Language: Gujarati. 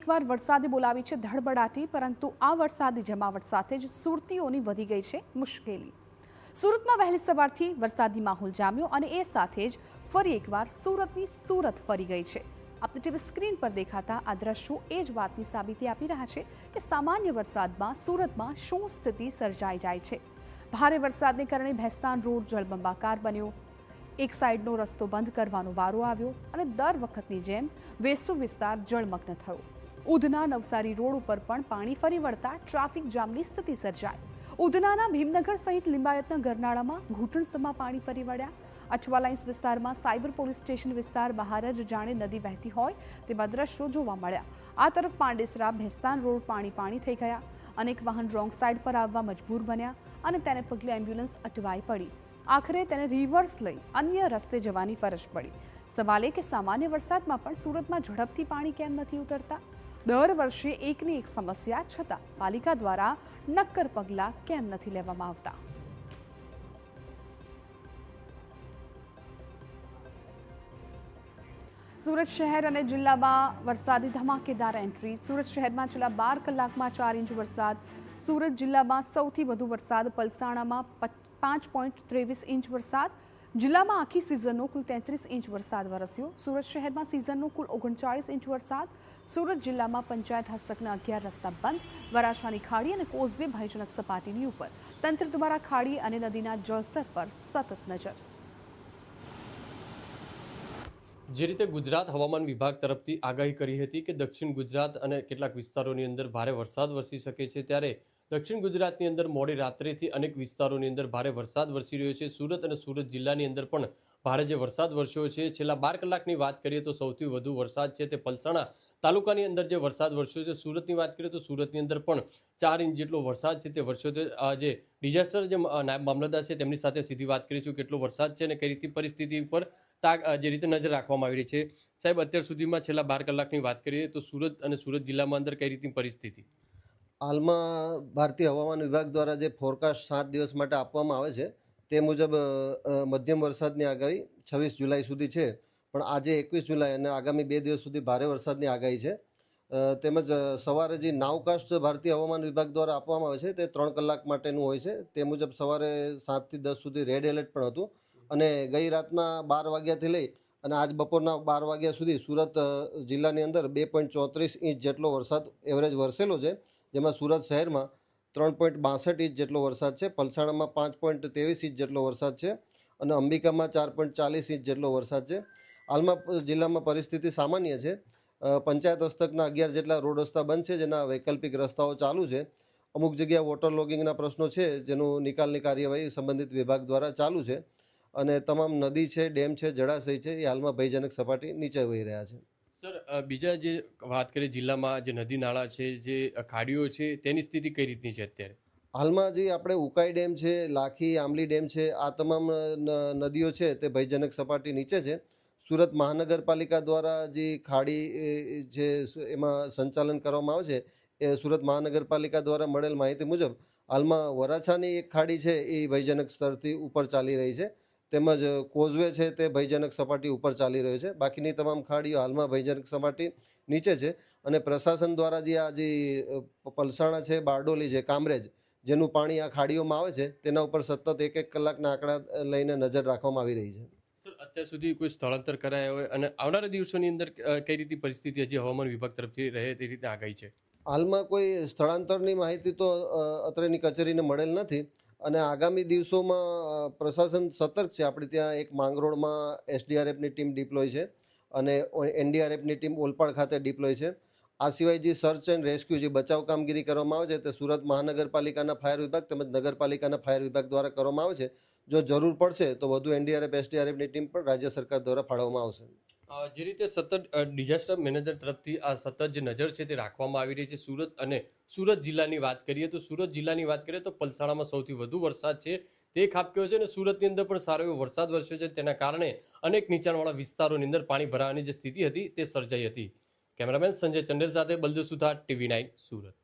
એકવાર વરસાદે બોલાવી છે ધડબડાટી, પરંતુ આ વરસાદી જમાવટ સાથે જ સુરતીઓની વધી ગઈ છે મુશ્કેલી। સુરતમાં વહેલી સવારથી વરસાદી માહોલ જામ્યો અને એ સાથે જ ફરી એકવાર સુરતની સુરત ફરી ગઈ છે। આપની ટીવી સ્ક્રીન પર દેખાતા આ દ્રશ્યો એ જ વાતની સાબિતી આપી રહ્યા છે કે સામાન્ય વરસાદમાં સુરતમાં શું સ્થિતિ સર્જાઈ જાય છે। ભારે વરસાદને કારણે ભેસ્તાન રોડ જળબંબાકાર બન્યો, એક સાઈડનો રસ્તો બંધ કરવાનો વારો આવ્યો અને દર વખતની જેમ વેસુ વિસ્તાર જળમગ્ન થયો। ઉધના નવસારી રોડ ઉપર પણ પાણી ફરી વળતા ટ્રાફિક જામની સ્થિતિ સર્જાઈ। ઉધનાના ભીમનગર સહિત લિંબાયતના ગરનાળામાં ઘૂંટણસમાં પાણી ફરી વળ્યા। અઠવા લાઇન્સ વિસ્તારમાં સાયબર પોલીસ સ્ટેશન વિસ્તાર બહાર જ જાણે નદી વહેતી હોય તેવા દ્રશ્યો જોવા મળ્યા। આ તરફ પાંડેસરા ભેસ્તાન રોડ પાણી થઈ ગયા। અનેક વાહન રોંગ સાઈડ પર આવવા મજબૂર બન્યા અને તેને પગલે એમ્બ્યુલન્સ અટવાઈ પડી। આખરે તેને રિવર્સ લઈ અન્ય રસ્તે જવાની ફરજ પડી। સવાલ એ કે સામાન્ય વરસાદમાં પણ સુરતમાં ઝડપથી પાણી કેમ નથી ઉતરતા? દર વર્ષે એકની એક સમસ્યા છતાં પાલિકા દ્વારા નક્કર પગલાં કેમ નથી લેવામાં આવતા? સુરત શહેર અને જિલ્લામાં વરસાદી ધમાકેદાર એન્ટ્રી। સુરત શહેરમાં છેલ્લા 12 કલાકમાં 4 ઇંચ વરસાદ। સુરત જિલ્લામાં સૌથી વધુ વરસાદ પલસાણામાં 5.23 ઇંચ વરસાદ। જિલ્લામાં આખી સિઝનનો કુલ 33 ઇંચ વરસાદ વરસ્યો। સુરત શહેરમાં સિઝનનો કુલ 39 ઇંચ વરસાદ। સુરત જિલ્લામાં પંચાયત હસ્તકના 11 રસ્તા બંધ। વરાછાની ખાડી અને કોઝવે ભયજનક સપાટીની ઉપર। તંત્ર દ્વારા ખાડી અને નદીના જળસ્તર પર સતત નજર। જે રીતે ગુજરાત હવામાન વિભાગ તરફથી આગાહી કરી હતી કે દક્ષિણ ગુજરાત અને કેટલાક વિસ્તારોની અંદર ભારે વરસાદ વરસી શકે છે, ત્યારે દક્ષિણ ગુજરાતની અંદર મોડી રાત્રેથી અનેક વિસ્તારોની અંદર ભારે વરસાદ વરસી રહ્યો છે। સુરત અને સુરત જિલ્લાની અંદર પણ ભારે જે વરસાદ વરસ્યો છે, છેલ્લા 12 કલાકની વાત કરીએ તો સૌથી વધુ વરસાદ છે તે પલસાણા તાલુકાની અંદર જે વરસાદ વરસ્યો છે। સુરતની વાત કરીએ તો સુરતની અંદર પણ 4 ઇંચ જેટલો વરસાદ છે તે વરસ્યો છે। જે ડિઝાસ્ટર જે નાયબ મામલતદાર છે તેમની સાથે સીધી વાત કરીશું કેટલો વરસાદ છે અને કઈ રીતે પરિસ્થિતિ ઉપર જે રીતે નજર રાખવામાં આવી રહી છે। સાહેબ, અત્યાર સુધીમાં છેલ્લા 12 કલાકની વાત કરીએ તો સુરત અને સુરત જિલ્લામાં અંદર કઈ રીતની પરિસ્થિતિ? હાલમાં ભારતીય હવામાન વિભાગ દ્વારા જે ફોરકાસ્ટ 7 દિવસ માટે આપવામાં આવે છે તે મુજબ મધ્યમ વરસાદની આગાહી 26 જુલાઈ સુધી છે, પણ આજે 21 જુલાઈ અને આગામી 2 દિવસ સુધી ભારે વરસાદની આગાહી છે। તેમજ સવારે જે નાવકાસ્ટ ભારતીય હવામાન વિભાગ દ્વારા આપવામાં આવે છે તે 3 કલાક માટેનું હોય છે। તે મુજબ સવારે 7 થી 10 સુધી રેડ એલર્ટ પણ હતું અને ગઈ રાતના 12 વાગ્યાથી લઈ અને આજ બપોરના 12 વાગ્યા સુધી સુરત જિલ્લાની અંદર 2.34 ઇંચ જેટલો વરસાદ એવરેજ વરસેલો છે, જેમાં સુરત શહેરમાં 3.62 ઇંચ જેટલો વરસાદ છે, પલસાણામાં 5.23 ઇંચ જેટલો વરસાદ છે અને અંબિકામાં 4.40 ઇંચ જેટલો વરસાદ છે। હાલમાં જિલ્લામાં પરિસ્થિતિ સામાન્ય છે। પંચાયત હસ્તકના 11 જેટલા રોડ રસ્તા બંધ છે, જેના વૈકલ્પિક રસ્તાઓ ચાલુ છે। અમુક જગ્યાએ વોટર લોગિંગના પ્રશ્નો છે, જેનું નિકાલની કાર્યવાહી સંબંધિત વિભાગ દ્વારા ચાલુ છે અને તમામ નદી છે, ડેમ છે, જળાશય છે એ હાલમાં ભયજનક સપાટી નીચે વહી રહ્યા છે। સર, બીજા જે વાત કરીએ જિલ્લામાં જે નદી નાળા છે, જે ખાડીઓ છે, તેની સ્થિતિ કઈ રીતની છે અત્યારે? હાલમાં જે આપણે ઉકાઈ ડેમ છે, લાખી આંબલી ડેમ છે, આ તમામ નદીઓ છે તે ભયજનક સપાટી નીચે છે। સુરત મહાનગરપાલિકા દ્વારા જે ખાડી જે એમાં સંચાલન કરવામાં આવે છે એ સુરત મહાનગરપાલિકા દ્વારા મળેલ માહિતી મુજબ હાલમાં વરાછાની એક ખાડી છે એ ભયજનક સ્તરથી ઉપર ચાલી રહી છે, તેમજ કોઝવે છે તે ભયજનક સપાટી ઉપર ચાલી રહ્યો છે। બાકીની તમામ ખાડીઓ હાલમાં ભયજનક સપાટી નીચે છે અને પ્રશાસન દ્વારા જે આ જે પલસાણા છે, બારડોલી છે, કામરેજ જેનું પાણી આ ખાડીઓમાં આવે છે તેના ઉપર સતત 1-1 કલાકના આંકડા લઈને નજર રાખવામાં આવી રહી છે। સર, અત્યાર સુધી કોઈ સ્થળાંતર કરાયા હોય અને આવનારા દિવસોની અંદર કઈ રીતની પરિસ્થિતિ હજી હવામાન વિભાગ તરફથી રહે તે રીતે આગાહી છે? હાલમાં કોઈ સ્થળાંતરની માહિતી તો અત્રેની કચેરીને મળેલ નથી અને આગામી દિવસોમાં પ્રશાસન સતર્ક છે। આપણે ત્યાં એક માંગરોળમાં એસડીઆરએફની ટીમ ડિપ્લોય છે અને એનડીઆરએફની ટીમ ઓલપાડ ખાતે ડિપ્લોય છે। આ સિવાય જે સર્ચ એન્ડ રેસ્ક્યુ જે બચાવ કામગીરી કરવામાં આવે છે તે સુરત મહાનગરપાલિકાના ફાયર વિભાગ તેમજ નગરપાલિકાના ફાયર વિભાગ દ્વારા કરવામાં આવે છે। જો જરૂર પડશે તો વધુ એનડીઆરએફ એસડીઆરએફની ટીમ પણ રાજ્ય સરકાર દ્વારા ફાળવવામાં આવશે। જે રીતે સતત ડિઝાસ્ટર મેનેજર તરફથી આ સતત જે નજર છે તે રાખવામાં આવી રહી છે સુરત અને સુરત જિલ્લાની વાત કરીએ તો સુરત જિલ્લાની વાત કરીએ તો પલસાણામાં સૌથી વધુ વરસાદ છે તે ખાબક્યો છે અને સુરતની અંદર પણ સારો એવો વરસાદ વરસ્યો છે, તેના કારણે અનેક નીચાણવાળા વિસ્તારોની અંદર પાણી ભરાવાની જે સ્થિતિ હતી તે સર્જાઈ હતી। કેમેરામેન સંજય ચંડેલ સાથે બલદેવ સુથાર, TV9 સુરત।